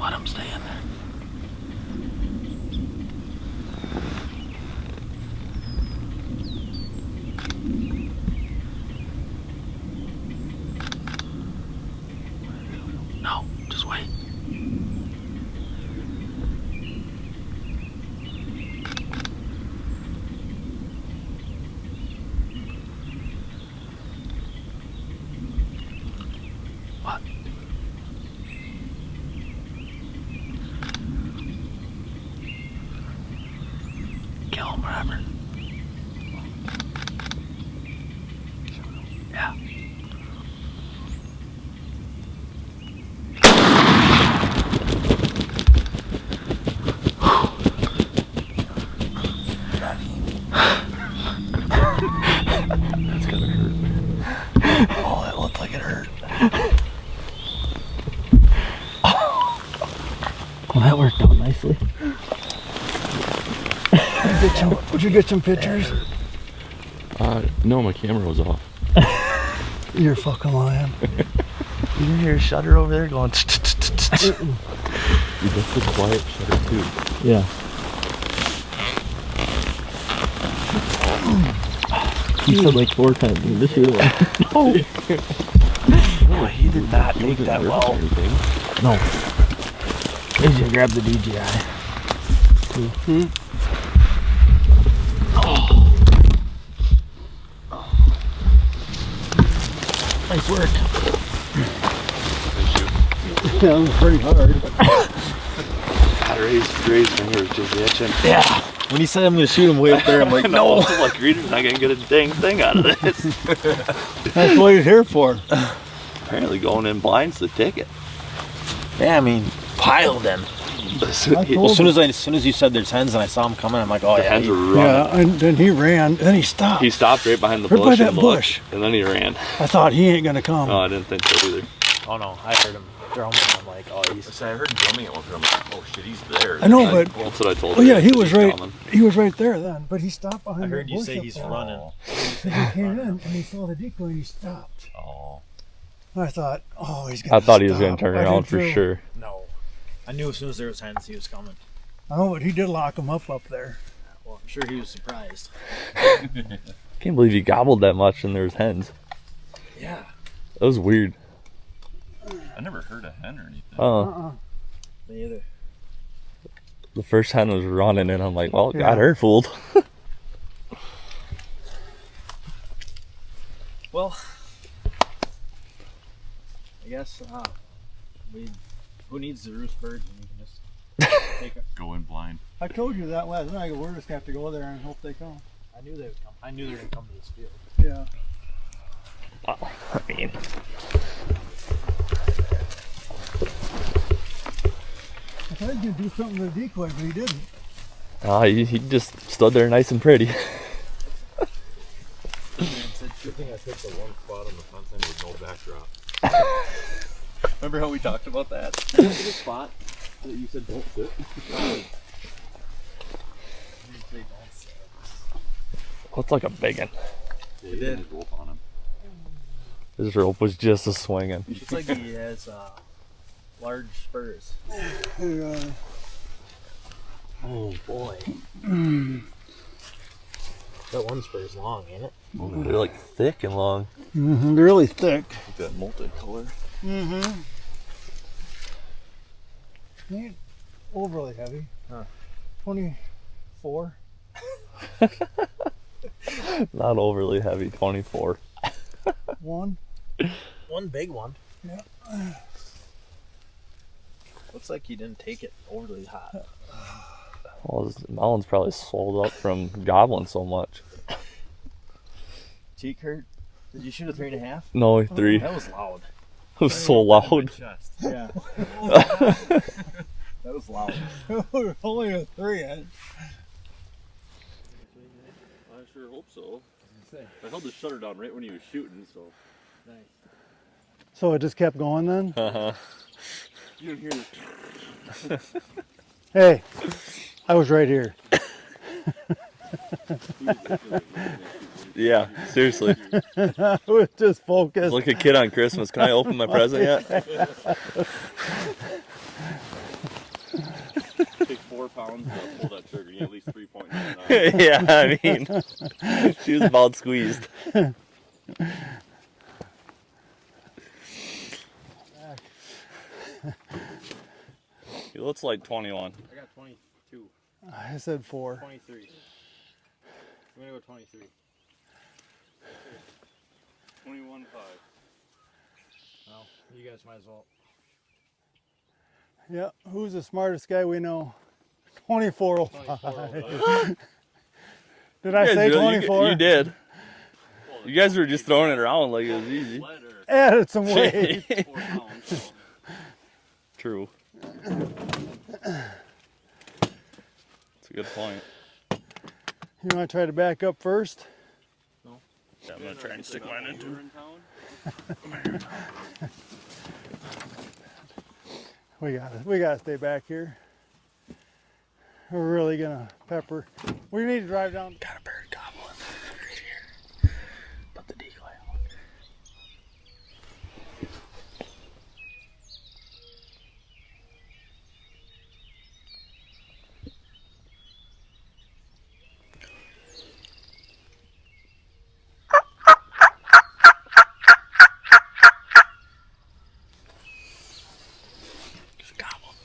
let him stay in there. No, just wait. What? Kill him wherever. Yeah. That's gonna hurt. Oh, that looked like it hurt. Well, that worked out nicely. Would you get some pictures? No, my camera was off. You're fucking lying. You can hear a shutter over there going. Dude, that's the quiet shutter too. Yeah. You said like 4 times. This year one. Oh, he did not make that well. No. He just grabbed the DJI. Mm-hmm. Nice work. Thank you. Yeah, it was pretty hard. Ray's fingers just itching. Yeah. When he said I'm going to shoot him way up there, I'm like, no. Like, Reader's not going to get a dang thing out of this. That's what he's here for. Apparently going in blind's the ticket. Yeah, I mean, piled him. As soon as you said there's hens and I saw him coming, I'm like, oh, the hens were running. Yeah, and then he ran, then he stopped. He stopped right behind the bush. Right by that bush. And then he ran. I thought he ain't gonna come. No, I didn't think so either. Oh no, I heard him drumming. I'm like, oh, he's. I heard drumming at one point. I'm like, oh shit, he's there. I know, but that's what I told oh him. yeah, he was right. Coming. He was right there then, but he stopped behind. I heard the you bush say up he's there. running. He came in and he saw the decoy and he stopped. Oh. I thought, oh, he's gonna. I thought he was stop. gonna turn I around did for too. sure. No, I knew as soon as there was hens, he was coming. Oh, but he did lock him up there. Well, I'm sure he was surprised. Can't believe he gobbled that much and there was hens. Yeah. That was weird. I never heard a hen or anything. Me either. The first hen was running and I'm like, well, got her fooled. Well, I guess who needs the roost birds when you can just take it. Go in blind. I told you that last night. We're just gonna have to go there and hope they come. I knew they would come. I knew they were gonna come to this field. Yeah. Well, I mean, I thought he was gonna do something with the decoy, but he didn't. he just stood there nice and pretty. Good thing I picked the one spot on the front end with no backdrop. Remember how we talked about that? Pick a spot that you said don't sit. Looks like a big one. Yeah, he did his rope on him. His rope was just a swinging. It's like he has large spurs. Oh boy. That one spur is long, ain't it? They're like thick and long. Mm-hmm. They're really thick. Like that multicolor. Mm-hmm. Ain't overly heavy. Huh. 24. Not overly heavy, 24. One. One big one. Yeah. Looks like he didn't take it overly hot. Well, his melon's probably swelled up from gobbling so much. Cheek hurt? Did you shoot a 3.5? No, 3. That was loud. It was so loud. Yeah. That was loud. Only a 3. I sure hope so. I held the shutter down right when he was shooting, so. Nice. So it just kept going then? Uh-huh. You didn't hear this. Hey, I was right here. Yeah, seriously. I was just focused. Like a kid on Christmas. Can I open my present yet? pounds to pull that trigger. You need at least 3.9. Yeah, I mean, she was about squeezed. He looks like 21. I got 22. I said 4. 23. I'm gonna go 23. 21.5. Well, you guys might as well. Yeah, who's the smartest guy we know? 24. 24. Did I say 24? You did. You guys were just throwing it around like it was easy. Added some weight. 4 pounds. So. True. That's a good point. You want to try to back up first? Yeah, I'm going to try and stick mine in too. We got to stay back here. We're really gonna pepper. We need to drive down. Got a bird gobbling right here. Put the decoy on. Just gobble.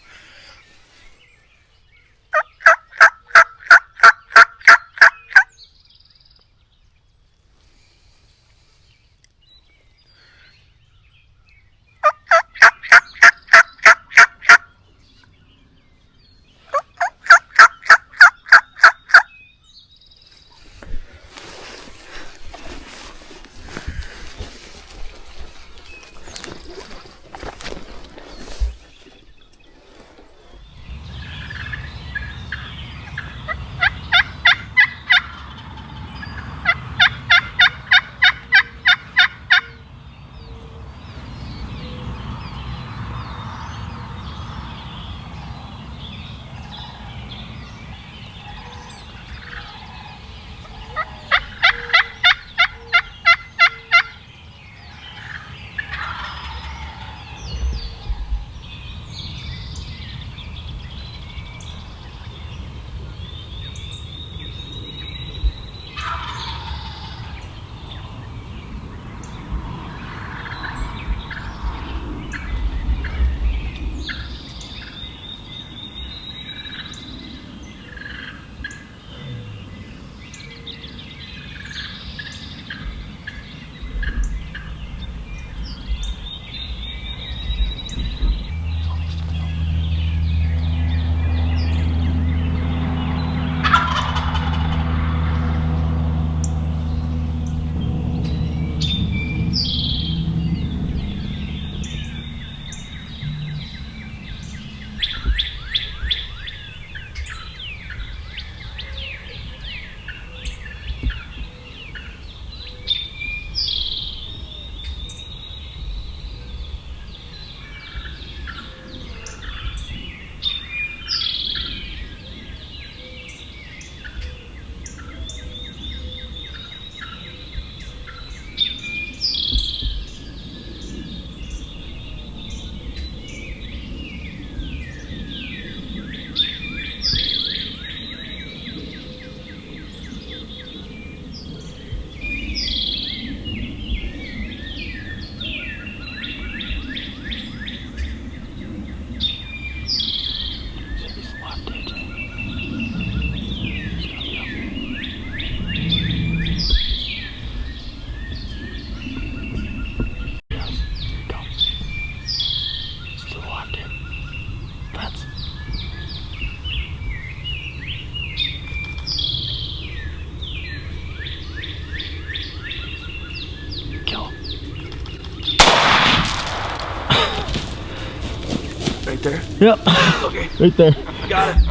Right there? Yep. Okay. Right there. Got it.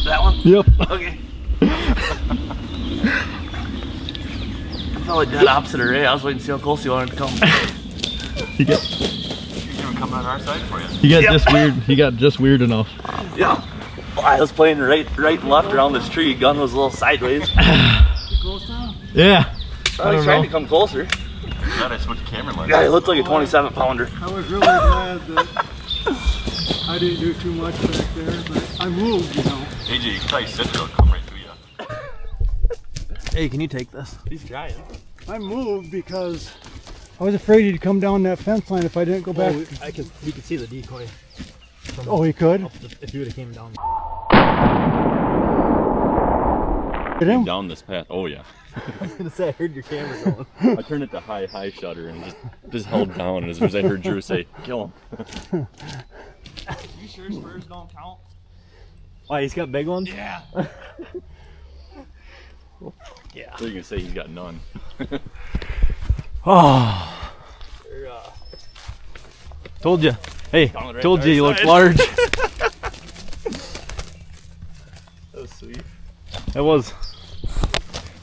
That one? Yep. Okay. Probably dead opposite of Ray. I was waiting to see how close he wanted to come. He got He's gonna come on our side for you. just weird. He got just weird enough. Yeah. I was playing right and left around this tree. Gun was a little sideways. Close now? Yeah. I was trying to come closer. Glad I switched camera lenses. Yeah, it looked like a 27-pounder. I was really glad that I didn't do too much back there, but I moved, you know. AJ, you can probably sit there, it'll come right to you. Hey, can you take this? He's trying. I moved because I was afraid he'd come down that fence line if I didn't go back. We could see the decoy. Oh, he could? If you would have came down. Hit him? Down this path. Oh yeah. I was gonna say I heard your camera going. I turned it to high shutter and just held down as I heard Drew say, kill him. You sure spurs don't count? Why, he's got big ones? Yeah. Yeah. So you can say he's got none. Oh, told you. Hey, Right told to you our you look side. large. That was sweet. It was.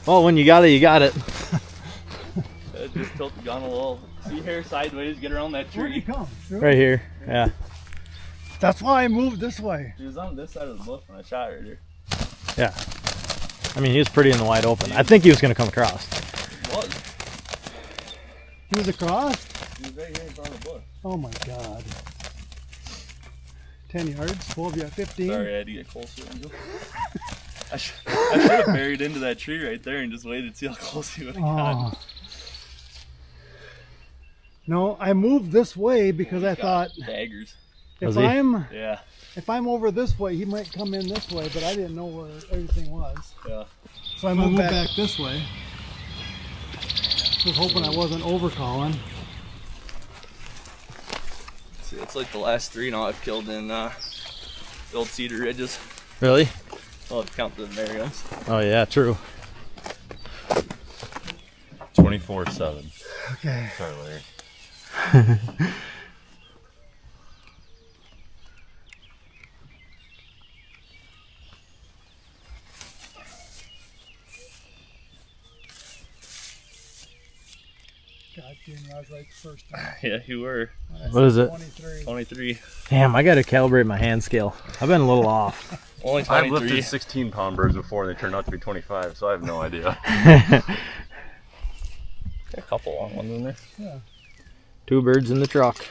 Well, when you got it, you got it. Just tilted gone a little. See here, sideways, get around that Where'd he tree. come? Right here. Yeah. That's why I moved this way. He was on this side of the bush when I shot right here. Yeah. I mean, he was pretty in the wide open. I think he was going to come across. He was. He was across? He was right here in front of the bush. Oh my God. 10 yards, 12, yeah, 15. Sorry, I had to get closer. I should have buried into that tree right there and just waited to see how close he would have Oh. gotten. No, I moved this way because I thought Daggers. Was if he? Yeah. I'm over this way, he might come in this way, but I didn't know where everything was. Yeah. So I moved back this way. Was hoping I wasn't overcalling. See, it's like the last three now I've killed in the old Cedar Ridges. Really? Well, if you count the Merriams. Oh, yeah, true. 24/7. Okay. Sorry, Larry. God, Jimmy, I was right the first time. Yeah, you were. What is it? 23. 23. Damn, I got to calibrate my hand scale. I've been a little off. Only I've 23. lifted 16-pound birds before and they turned out to be 25, so I have no idea. A couple long ones in there. Yeah. 2 birds in the truck.